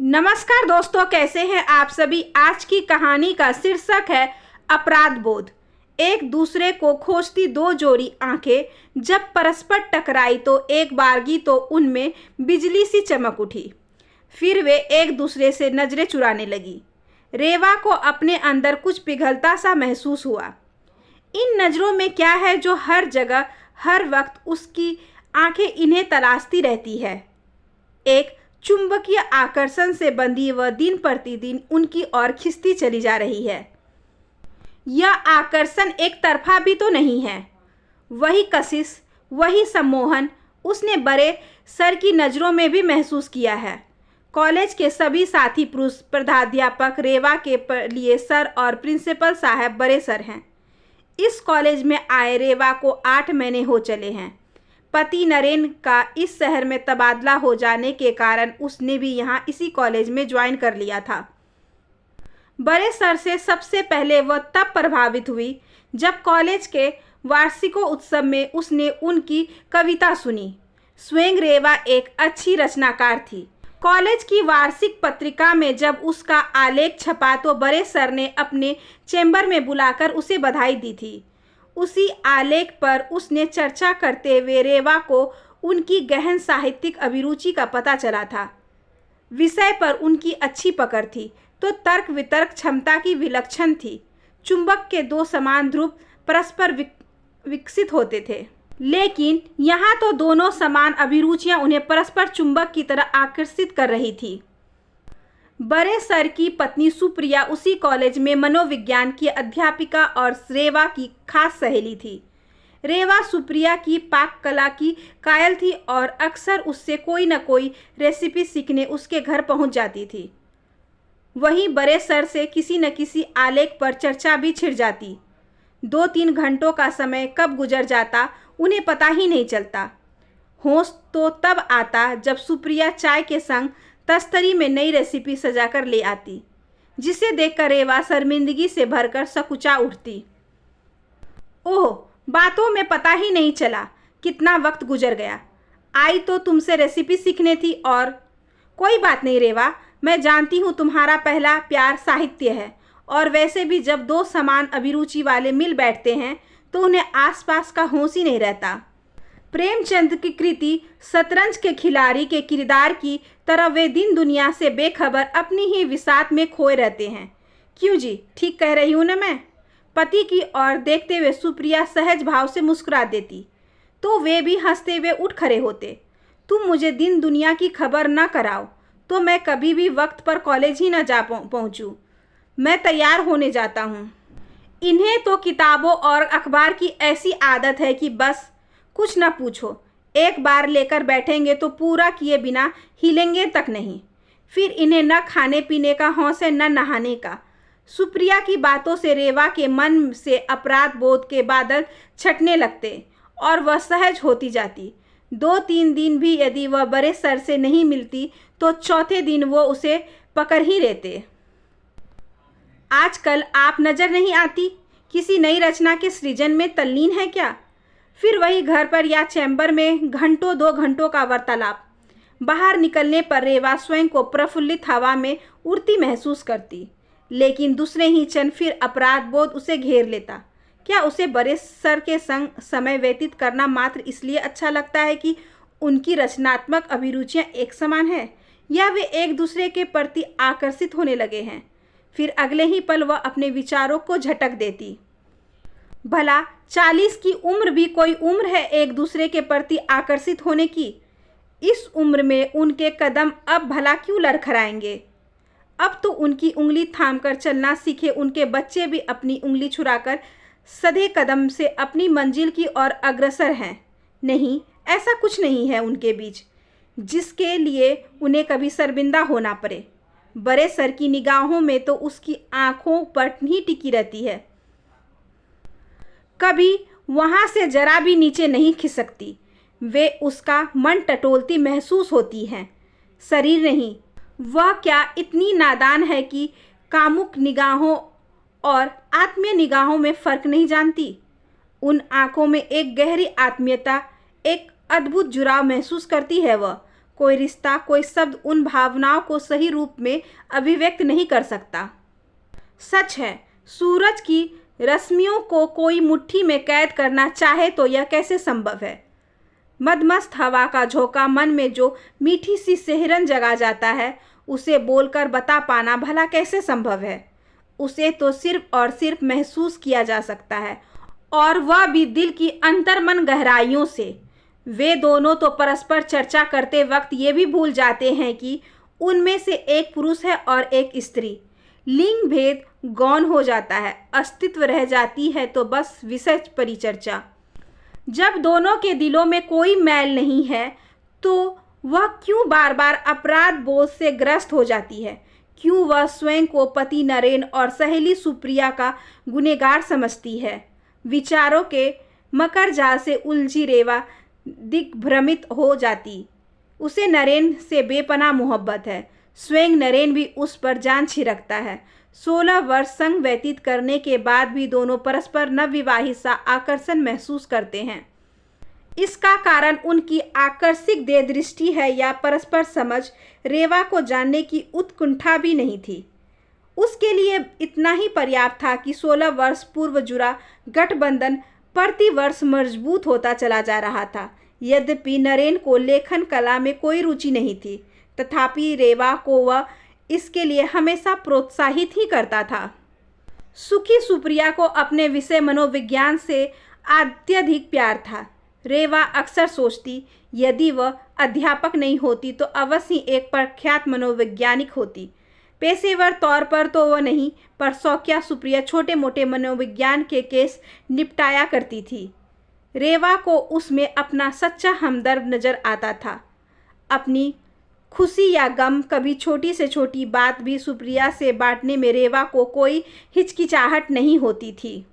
नमस्कार दोस्तों, कैसे हैं आप सभी। आज की कहानी का शीर्षक है अपराध बोध। एक दूसरे को खोजती दो जोड़ी आंखें जब परस्पर टकराई तो एक बारगी तो उनमें बिजली सी चमक उठी। फिर वे एक दूसरे से नजरें चुराने लगी। रेवा को अपने अंदर कुछ पिघलता सा महसूस हुआ। इन नज़रों में क्या है जो हर जगह हर वक्त उसकी आंखें इन्हें तलाशती रहती है। एक चुंबकीय आकर्षण से बंधी वह दिन प्रतिदिन उनकी ओर खिंचती चली जा रही है। यह आकर्षण एक तरफा भी तो नहीं है। वही कशिश, वही सम्मोहन उसने बड़े सर की नज़रों में भी महसूस किया है। कॉलेज के सभी साथी पुरुष प्रधाध्यापक रेवा के लिए सर और प्रिंसिपल साहब बड़े सर हैं। इस कॉलेज में आए रेवा को 8 महीने हो चले हैं। पति नरेन का इस शहर में तबादला हो जाने के कारण उसने भी यहाँ इसी कॉलेज में ज्वाइन कर लिया था। बड़े सर से सबसे पहले वह तब प्रभावित हुई जब कॉलेज के वार्षिकोत्सव में उसने उनकी कविता सुनी। स्वयं रेवा एक अच्छी रचनाकार थी। कॉलेज की वार्षिक पत्रिका में जब उसका आलेख छपा तो बड़े सर ने अपने चैम्बर में बुलाकर उसे बधाई दी थी। उसी आलेख पर उसने चर्चा करते हुए रेवा को उनकी गहन साहित्यिक अभिरुचि का पता चला था। विषय पर उनकी अच्छी पकड़ थी तो तर्क वितर्क क्षमता की विलक्षण थी। चुंबक के दो समान ध्रुव परस्पर विकसित होते थे, लेकिन यहाँ तो दोनों समान अभिरुचियाँ उन्हें परस्पर चुंबक की तरह आकर्षित कर रही थी। बड़े सर की पत्नी सुप्रिया उसी कॉलेज में मनोविज्ञान की अध्यापिका और रेवा की खास सहेली थी। रेवा सुप्रिया की पाक कला की कायल थी और अक्सर उससे कोई न कोई रेसिपी सीखने उसके घर पहुंच जाती थी। वहीं बड़े सर से किसी न किसी आलेख पर चर्चा भी छिड़ जाती। 2-3 घंटों का समय कब गुजर जाता उन्हें पता ही नहीं चलता। होश तो तब आता जब सुप्रिया चाय के संग तस्तरी में नई रेसिपी सजाकर ले आती, जिसे देखकर रेवा शर्मिंदगी से भरकर सकुचा उठती। ओह, बातों में पता ही नहीं चला कितना वक्त गुजर गया। आई तो तुमसे रेसिपी सीखने थी। और कोई बात नहीं रेवा, मैं जानती हूँ तुम्हारा पहला प्यार साहित्य है, और वैसे भी जब दो समान अभिरुचि वाले मिल बैठते हैं तो उन्हें आसपास का होश ही नहीं रहता। प्रेमचंद की कृति शतरंज के खिलाड़ी के किरदार की तरह वे दिन दुनिया से बेखबर अपनी ही विसात में खोए रहते हैं। क्यों जी, ठीक कह रही हूँ ना मैं। पति की ओर देखते हुए सुप्रिया सहज भाव से मुस्कुरा देती तो वे भी हंसते हुए उठ खड़े होते। तुम मुझे दिन दुनिया की खबर न कराओ तो मैं कभी भी वक्त पर कॉलेज ही न जा पहुँचूँ। मैं तैयार होने जाता हूँ। इन्हें तो किताबों और अखबार की ऐसी आदत है कि बस कुछ न पूछो, एक बार लेकर बैठेंगे तो पूरा किए बिना हिलेंगे तक नहीं। फिर इन्हें न खाने पीने का हौस है न नहाने का। सुप्रिया की बातों से रेवा के मन से अपराध बोध के बादल छटने लगते और वह सहज होती जाती। 2-3 दिन भी यदि वह बड़े सर से नहीं मिलती तो चौथे दिन वो उसे पकड़ ही लेते। आजकल आप नज़र नहीं आती, किसी नई रचना के सृजन में तल्लीन है क्या? फिर वही घर पर या चैम्बर में घंटों 2 घंटों का वार्तालाप। बाहर निकलने पर रेवा स्वयं को प्रफुल्लित हवा में उड़ती महसूस करती, लेकिन दूसरे ही क्षण फिर अपराध बोध उसे घेर लेता। क्या उसे बड़े सर के संग समय व्यतीत करना मात्र इसलिए अच्छा लगता है कि उनकी रचनात्मक अभिरुचियां एक समान है, या वे एक दूसरे के प्रति आकर्षित होने लगे हैं? फिर अगले ही पल वह अपने विचारों को झटक देती। भला 40 की उम्र भी कोई उम्र है एक दूसरे के प्रति आकर्षित होने की? इस उम्र में उनके कदम अब भला क्यों लड़खड़ाएंगे? अब तो उनकी उंगली थामकर चलना सीखे उनके बच्चे भी अपनी उंगली छुड़ाकर सधे कदम से अपनी मंजिल की ओर अग्रसर हैं। नहीं, ऐसा कुछ नहीं है उनके बीच जिसके लिए उन्हें कभी शर्मिंदा होना पड़े। बड़े सर की निगाहों में तो उसकी आंखों पर ही टिकी रहती है, कभी वहाँ से जरा भी नीचे नहीं खिसकती। वे उसका मन टटोलती महसूस होती हैं, शरीर नहीं। वह क्या इतनी नादान है कि कामुक निगाहों और आत्मीय निगाहों में फ़र्क नहीं जानती? उन आँखों में एक गहरी आत्मीयता, एक अद्भुत जुड़ाव महसूस करती है वह। कोई रिश्ता, कोई शब्द उन भावनाओं को सही रूप में अभिव्यक्त नहीं कर सकता। सच है, सूरज की रश्मियों को कोई मुट्ठी में कैद करना चाहे तो यह कैसे संभव है। मदमस्त हवा का झोंका मन में जो मीठी सी सिहरन जगा जाता है, उसे बोलकर बता पाना भला कैसे संभव है। उसे तो सिर्फ और सिर्फ महसूस किया जा सकता है, और वह भी दिल की अंतर्मन गहराइयों से। वे दोनों तो परस्पर चर्चा करते वक्त ये भी भूल जाते हैं कि उनमें से एक पुरुष है और एक स्त्री। लिंग भेद गौण हो जाता है, अस्तित्व रह जाती है तो बस विषय परिचर्चा। जब दोनों के दिलों में कोई मैल नहीं है तो वह क्यों बार बार अपराध बोध से ग्रस्त हो जाती है। क्यों वह स्वयं को पति नरेन और सहेली सुप्रिया का गुनहगार समझती है। विचारों के मकर जाल से उलझी रेवा दिग्भ्रमित हो जाती। उसे नरेन से बेपनाह मोहब्बत है। स्वयं नरेन भी उस पर जान छिड़कता है। 16 वर्ष संग व्यतीत करने के बाद भी दोनों परस्पर नवविवाहित सा आकर्षण महसूस करते हैं। इसका कारण उनकी आकर्षक देह दृष्टि है या परस्पर समझ। रेवा को जानने की उत्कंठा भी नहीं थी। उसके लिए इतना ही पर्याप्त था कि 16 वर्ष पूर्व जुड़ा गठबंधन प्रति वर्ष मजबूत होता चला जा रहा था। यद्यपि नरेन को लेखन कला में कोई रुचि नहीं थी, तथापि रेवा को वह इसके लिए हमेशा प्रोत्साहित ही करता था। सुखी सुप्रिया को अपने विषय मनोविज्ञान से अत्यधिक प्यार था। रेवा अक्सर सोचती, यदि वह अध्यापक नहीं होती तो अवश्य एक प्रख्यात मनोवैज्ञानिक होती। पेशेवर तौर पर तो वह नहीं, पर शौकिया सुप्रिया छोटे मोटे मनोविज्ञान के केस निपटाया करती थी। रेवा को उसमें अपना सच्चा हमदर्द नजर आता था। अपनी खुशी या गम, कभी छोटी से छोटी बात भी सुप्रिया से बांटने में रेवा को कोई हिचकिचाहट नहीं होती थी।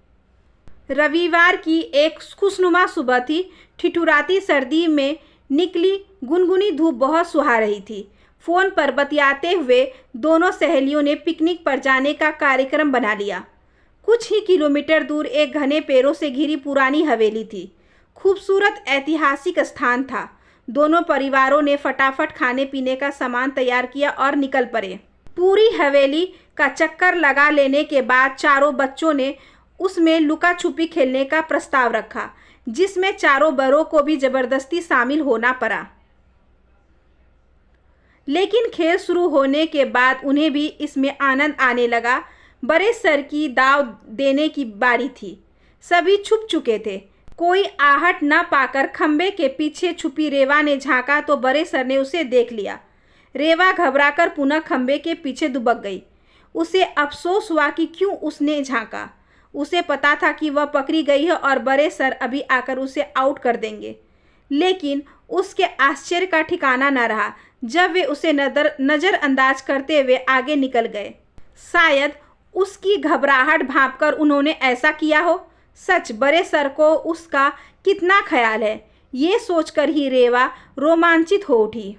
रविवार की एक खुशनुमा सुबह थी। ठिठुराती सर्दी में निकली गुनगुनी धूप बहुत सुहा रही थी। फोन पर बतियाते हुए दोनों सहेलियों ने पिकनिक पर जाने का कार्यक्रम बना लिया। कुछ ही किलोमीटर दूर एक घने पेड़ों से घिरी पुरानी हवेली थी। खूबसूरत ऐतिहासिक स्थान था। दोनों परिवारों ने फटाफट खाने पीने का सामान तैयार किया और निकल पड़े। पूरी हवेली का चक्कर लगा लेने के बाद चारों बच्चों ने उसमें लुका छुपी खेलने का प्रस्ताव रखा, जिसमें चारों बड़ों को भी जबरदस्ती शामिल होना पड़ा। लेकिन खेल शुरू होने के बाद उन्हें भी इसमें आनंद आने लगा। बड़े सर की दाव देने की बारी थी। सभी छुप चुके थे। कोई आहट न पाकर खंबे के पीछे छुपी रेवा ने झांका तो बड़े सर ने उसे देख लिया। रेवा घबराकर पुनः खंबे के पीछे दुबक गई। उसे अफसोस हुआ कि क्यों उसने झांका। उसे पता था कि वह पकड़ी गई है और बड़े सर अभी आकर उसे आउट कर देंगे। लेकिन उसके आश्चर्य का ठिकाना न रहा जब वे उसे नज़रअंदाज करते हुए आगे निकल गए। शायद उसकी घबराहट भांपकर उन्होंने ऐसा किया हो। सच, बड़े सर को उसका कितना ख्याल है, ये सोचकर ही रेवा रोमांचित हो उठी।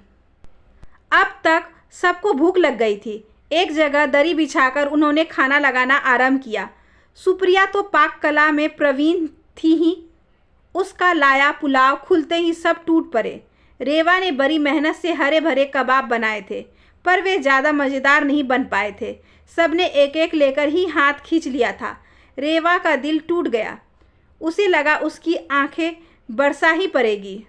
अब तक सबको भूख लग गई थी। एक जगह दरी बिछाकर उन्होंने खाना लगाना आरंभ किया। सुप्रिया तो पाक कला में प्रवीण थी ही। उसका लाया पुलाव खुलते ही सब टूट पड़े। रेवा ने बड़ी मेहनत से हरे भरे कबाब बनाए थे, पर वे ज़्यादा मज़ेदार नहीं बन पाए थे। सबने एक एक लेकर ही हाथ खींच लिया था। रेवा का दिल टूट गया। उसे लगा उसकी आंखें बरसा ही पड़ेगी।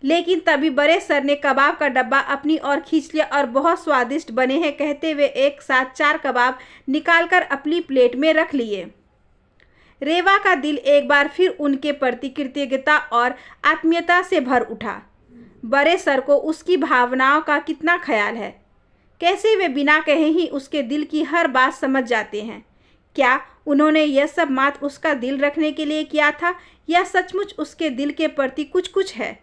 लेकिन तभी बड़े सर ने कबाब का डब्बा अपनी ओर खींच लिया और बहुत स्वादिष्ट बने हैं कहते हुए एक साथ 4 कबाब निकालकर अपनी प्लेट में रख लिए। रेवा का दिल एक बार फिर उनके प्रति कृतज्ञता और आत्मीयता से भर उठा। बड़े सर को उसकी भावनाओं का कितना ख्याल है। कैसे वे बिना कहे ही उसके दिल की हर बात समझ जाते हैं। क्या उन्होंने यह सब मात्र उसका दिल रखने के लिए किया था या सचमुच उसके दिल के प्रति कुछ है।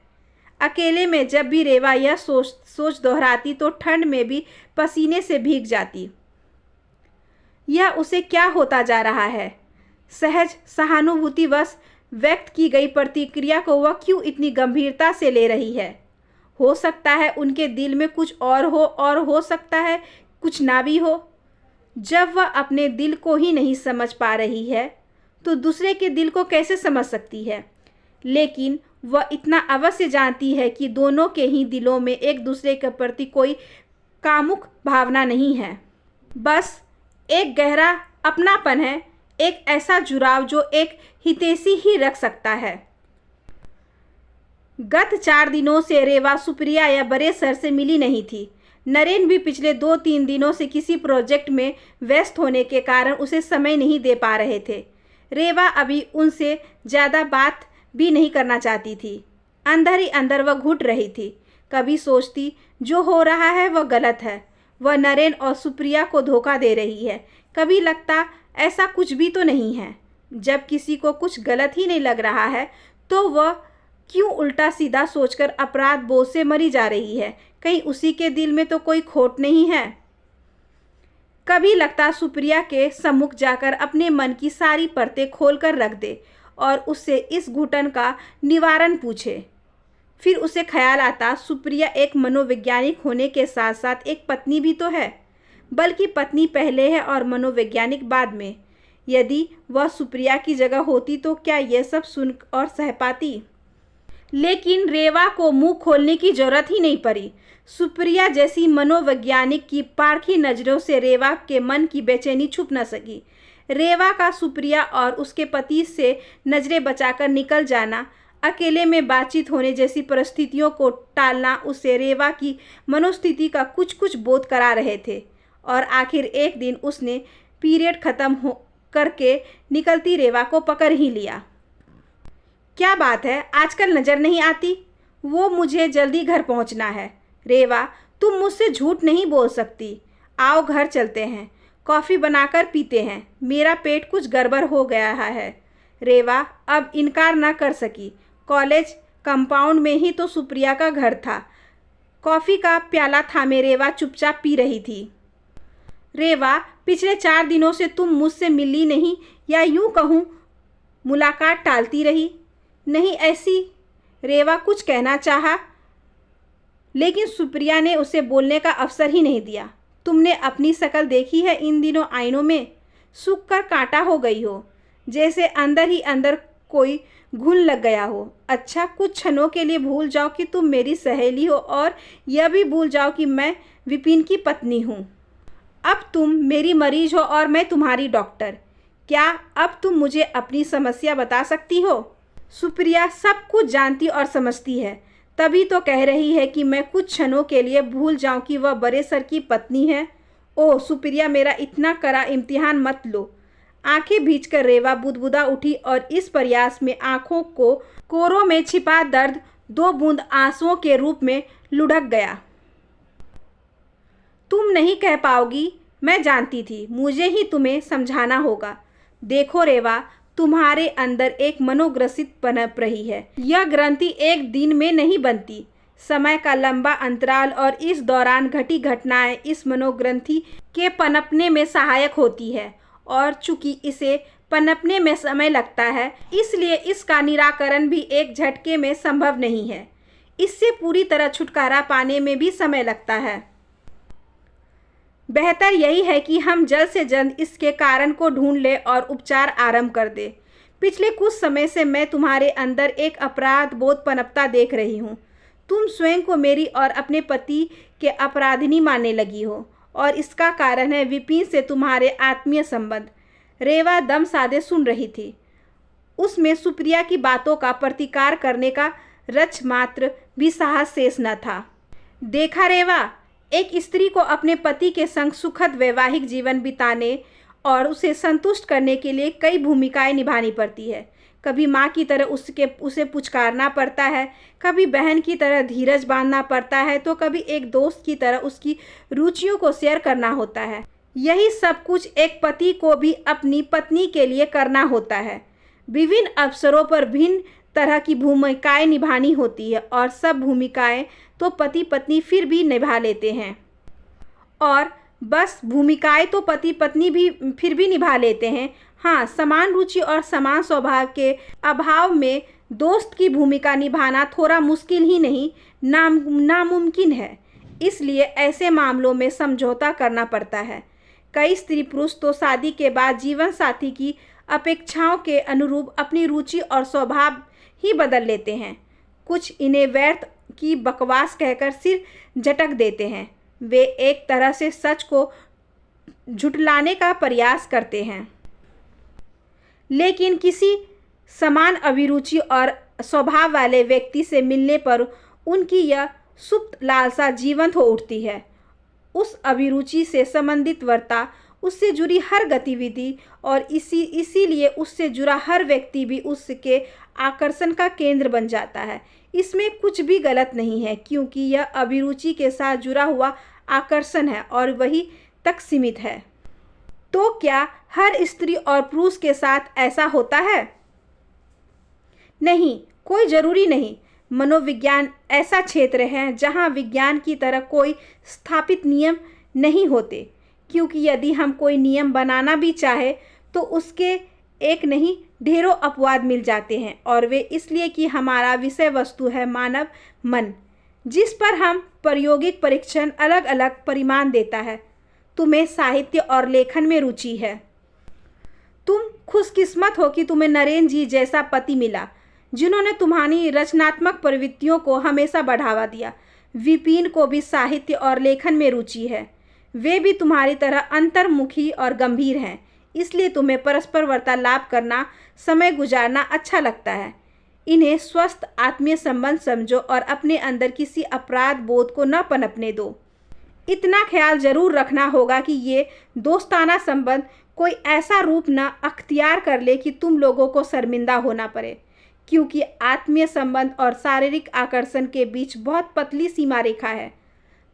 अकेले में जब भी रेवा यह सोच दोहराती तो ठंड में भी पसीने से भीग जाती। यह उसे क्या होता जा रहा है। सहज सहानुभूतिवश व्यक्त की गई प्रतिक्रिया को वह क्यों इतनी गंभीरता से ले रही है। हो सकता है उनके दिल में कुछ और हो सकता है कुछ ना भी हो। जब वह अपने दिल को ही नहीं समझ पा रही है तो दूसरे के दिल को कैसे समझ सकती है। लेकिन वह इतना अवश्य जानती है कि दोनों के ही दिलों में एक दूसरे के प्रति कोई कामुक भावना नहीं है, बस एक गहरा अपनापन है, एक ऐसा जुड़ाव जो एक हितैषी ही रख सकता है। गत 4 दिनों से रेवा सुप्रिया या बड़े सर से मिली नहीं थी। नरेन भी पिछले 2-3 दिनों से किसी प्रोजेक्ट में व्यस्त होने के कारण उसे समय नहीं दे पा रहे थे। रेवा अभी उनसे ज़्यादा बात भी नहीं करना चाहती थी। अंदर ही अंदर वह घुट रही थी। कभी सोचती जो हो रहा है वह गलत है, वह नरेन और सुप्रिया को धोखा दे रही है। कभी लगता ऐसा कुछ भी तो नहीं है। जब किसी को कुछ गलत ही नहीं लग रहा है तो वह क्यों उल्टा सीधा सोचकर अपराध बोझ से मरी जा रही है? कहीं उसी के दिल में तो कोई खोट नहीं है? कभी लगता सुप्रिया के सम्मुख जाकर अपने मन की सारी परतें खोलकर रख दे और उससे इस घुटन का निवारण पूछे। फिर उसे ख्याल आता सुप्रिया एक मनोवैज्ञानिक होने के साथ साथ एक पत्नी भी तो है, बल्कि पत्नी पहले है और मनोवैज्ञानिक बाद में। यदि वह सुप्रिया की जगह होती तो क्या यह सब सुन और सह पाती? लेकिन रेवा को मुंह खोलने की जरूरत ही नहीं पड़ी। सुप्रिया जैसी मनोवैज्ञानिक की पारखी नज़रों से रेवा के मन की बेचैनी छुप न सकी। रेवा का सुप्रिया और उसके पति से नज़रें बचाकर निकल जाना, अकेले में बातचीत होने जैसी परिस्थितियों को टालना उसे रेवा की मनोस्थिति का कुछ कुछ बोध करा रहे थे। और आखिर एक दिन उसने पीरियड ख़त्म हो करके निकलती रेवा को पकड़ ही लिया। क्या बात है, आजकल नज़र नहीं आती? वो मुझे जल्दी घर पहुंचना है। रेवा, तुम मुझसे झूठ नहीं बोल सकती। आओ घर चलते हैं, कॉफ़ी बनाकर पीते हैं। मेरा पेट कुछ गड़बड़ हो गया है। रेवा अब इनकार न कर सकी। कॉलेज कंपाउंड में ही तो सुप्रिया का घर था। कॉफ़ी का प्याला थामे रेवा चुपचाप पी रही थी। रेवा, पिछले 4 दिनों से तुम मुझसे मिली नहीं, या यूँ कहूँ मुलाकात टालती रही। नहीं ऐसी। रेवा कुछ कहना चाहा, लेकिन सुप्रिया ने उसे बोलने का अवसर ही नहीं दिया। तुमने अपनी शक्ल देखी है इन दिनों आईनों में? सूख कर कांटा हो गई हो, जैसे अंदर ही अंदर कोई घुन लग गया हो। अच्छा, कुछ क्षणों के लिए भूल जाओ कि तुम मेरी सहेली हो और यह भी भूल जाओ कि मैं विपिन की पत्नी हूँ। अब तुम मेरी मरीज हो और मैं तुम्हारी डॉक्टर। क्या अब तुम मुझे अपनी समस्या बता सकती हो? सुप्रिया सब कुछ जानती और समझती है, तभी तो कह रही है कि मैं कुछ क्षणों के लिए भूल जाऊं कि वह बड़े सर की पत्नी है। ओह सुप्रिया, मेरा इतना कड़ा इम्तिहान मत लो। आंखें भींचकर रेवा बुदबुदा उठी और इस प्रयास में आंखों को कोरों में छिपा दर्द 2 बूंद आंसुओं के रूप में लुढ़क गया। तुम नहीं कह पाओगी, मैं जानती थी। मुझे ही तुम्हें समझाना होगा। देखो रेवा, तुम्हारे अंदर एक मनोग्रसित पनप रही है। यह ग्रंथि एक दिन में नहीं बनती। समय का लंबा अंतराल और इस दौरान घटी घटनाएं इस मनोग्रंथि के पनपने में सहायक होती है, और चूंकि इसे पनपने में समय लगता है, इसलिए इसका निराकरण भी एक झटके में संभव नहीं है। इससे पूरी तरह छुटकारा पाने में भी समय लगता है। बेहतर यही है कि हम जल्द से जल्द इसके कारण को ढूंढ लें और उपचार आरंभ कर दें। पिछले कुछ समय से मैं तुम्हारे अंदर एक अपराध बोध पनपता देख रही हूँ। तुम स्वयं को मेरी और अपने पति के अपराधिनी मानने लगी हो, और इसका कारण है विपिन से तुम्हारे आत्मीय संबंध। रेवा दम साधे सुन रही थी। उसमें सुप्रिया की बातों का प्रतिकार करने का रच मात्र भी साहस शेष न था। देखा रेवा, एक स्त्री को अपने पति के संग सुखद वैवाहिक जीवन बिताने और उसे संतुष्ट करने के लिए कई भूमिकाएं निभानी पड़ती है। कभी माँ की तरह उसे पुचकारना पड़ता है, कभी बहन की तरह धीरज बांधना पड़ता है, तो कभी एक दोस्त की तरह उसकी रुचियों को शेयर करना होता है। यही सब कुछ एक पति को भी अपनी पत्नी के लिए करना होता है। विभिन्न अवसरों पर भिन्न तरह की भूमिकाएं निभानी होती है, और सब भूमिकाएं तो पति पत्नी फिर भी निभा लेते हैं। और बस भूमिकाएं तो पति पत्नी भी फिर भी निभा लेते हैं। हाँ, समान रुचि और समान स्वभाव के अभाव में दोस्त की भूमिका निभाना थोड़ा मुश्किल ही नहीं, नामुमकिन है। इसलिए ऐसे मामलों में समझौता करना पड़ता है। कई स्त्री पुरुष तो शादी के बाद जीवन साथी की अपेक्षाओं के अनुरूप अपनी रुचि और स्वभाव ही बदल लेते हैं। कुछ इन्हें व्यर्थ की बकवास कहकर सिर झटक देते हैं। वे एक तरह से सच को झुठलाने का प्रयास करते हैं, लेकिन किसी समान अभिरुचि और स्वभाव वाले व्यक्ति से मिलने पर उनकी यह सुप्त लालसा जीवंत हो उठती है। उस अभिरुचि से संबंधित वार्ता, उससे जुड़ी हर गतिविधि और इसीलिए उससे जुड़ा हर व्यक्ति भी उसके आकर्षण का केंद्र बन जाता है। इसमें कुछ भी गलत नहीं है, क्योंकि यह अभिरुचि के साथ जुड़ा हुआ आकर्षण है और वही तक सीमित है। तो क्या हर स्त्री और पुरुष के साथ ऐसा होता है? नहीं, कोई जरूरी नहीं। मनोविज्ञान ऐसा क्षेत्र है जहाँ विज्ञान की तरह कोई स्थापित नियम नहीं होते, क्योंकि यदि हम कोई नियम बनाना भी चाहे तो उसके एक नहीं ढेरों अपवाद मिल जाते हैं, और वे इसलिए कि हमारा विषय वस्तु है मानव मन, जिस पर हम प्रायोगिक परीक्षण अलग अलग परिमाण देता है। तुम्हें साहित्य और लेखन में रुचि है। तुम खुशकिस्मत हो कि तुम्हें नरेन जी जैसा पति मिला, जिन्होंने तुम्हारी रचनात्मक प्रवृत्तियों को हमेशा बढ़ावा दिया। विपिन को भी साहित्य और लेखन में रुचि है। वे भी तुम्हारी तरह अंतर्मुखी और गंभीर हैं, इसलिए तुम्हें परस्पर वार्तालाप करना, समय गुजारना अच्छा लगता है। इन्हें स्वस्थ आत्मीय संबंध समझो और अपने अंदर किसी अपराध बोध को न पनपने दो। इतना ख्याल जरूर रखना होगा कि ये दोस्ताना संबंध कोई ऐसा रूप न अख्तियार कर ले कि तुम लोगों को शर्मिंदा होना पड़े, क्योंकि आत्मीय संबंध और शारीरिक आकर्षण के बीच बहुत पतली सीमा रेखा है।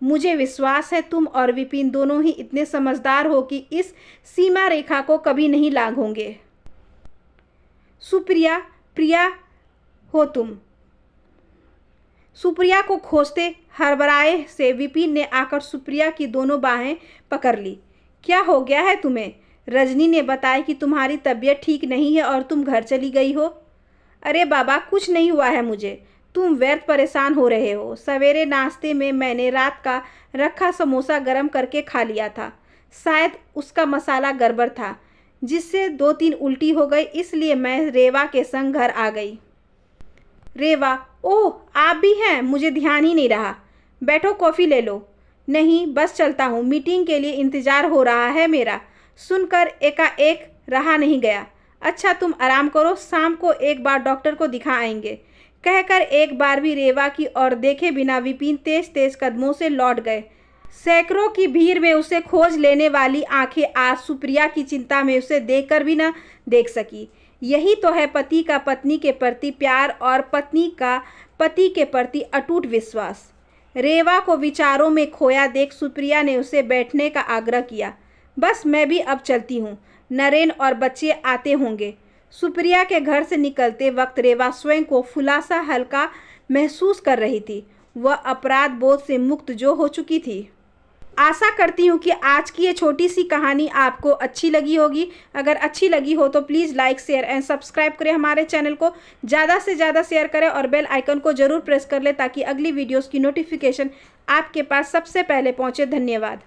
मुझे विश्वास है तुम और विपिन दोनों ही इतने समझदार हो कि इस सीमा रेखा को कभी नहीं लांघोगे। सुप्रिया, प्रिया हो तुम। सुप्रिया को खोजते हड़बड़ाए से विपिन ने आकर सुप्रिया की दोनों बाहें पकड़ ली। क्या हो गया है तुम्हें? रजनी ने बताया कि तुम्हारी तबीयत ठीक नहीं है और तुम घर चली गई हो। अरे बाबा, कुछ नहीं हुआ है मुझे। तुम व्यर्थ परेशान हो रहे हो। सवेरे नाश्ते में मैंने रात का रखा समोसा गर्म करके खा लिया था। शायद उसका मसाला गड़बड़ था, जिससे 2-3 उल्टी हो गई, इसलिए मैं रेवा के संग घर आ गई। रेवा? ओह, आप भी हैं? मुझे ध्यान ही नहीं रहा। बैठो, कॉफ़ी ले लो। नहीं, बस चलता हूँ, मीटिंग के लिए इंतज़ार हो रहा है मेरा। सुनकर एकाएक रहा नहीं गया। अच्छा, तुम आराम करो, शाम को एक बार डॉक्टर को दिखा आएंगे। कहकर एक बार भी रेवा की ओर देखे बिना विपिन तेज तेज कदमों से लौट गए। सैकड़ों की भीड़ में उसे खोज लेने वाली आंखें आज सुप्रिया की चिंता में उसे देखकर भी न देख सकी। यही तो है पति का पत्नी के प्रति प्यार और पत्नी का पति के प्रति अटूट विश्वास। रेवा को विचारों में खोया देख सुप्रिया ने उसे बैठने का आग्रह किया। बस मैं भी अब चलती हूँ, नरेन और बच्चे आते होंगे। सुप्रिया के घर से निकलते वक्त रेवा स्वयं को फुलासा हल्का महसूस कर रही थी। वह अपराध बोध से मुक्त जो हो चुकी थी। आशा करती हूँ कि आज की ये छोटी सी कहानी आपको अच्छी लगी होगी। अगर अच्छी लगी हो तो please like, share and subscribe करें। हमारे चैनल को ज़्यादा से ज़्यादा शेयर करें और बेल आइकन को ज़रूर प्रेस कर लें, ताकि अगली वीडियोज़ की नोटिफिकेशन आपके पास सबसे पहले पहुँचे। धन्यवाद।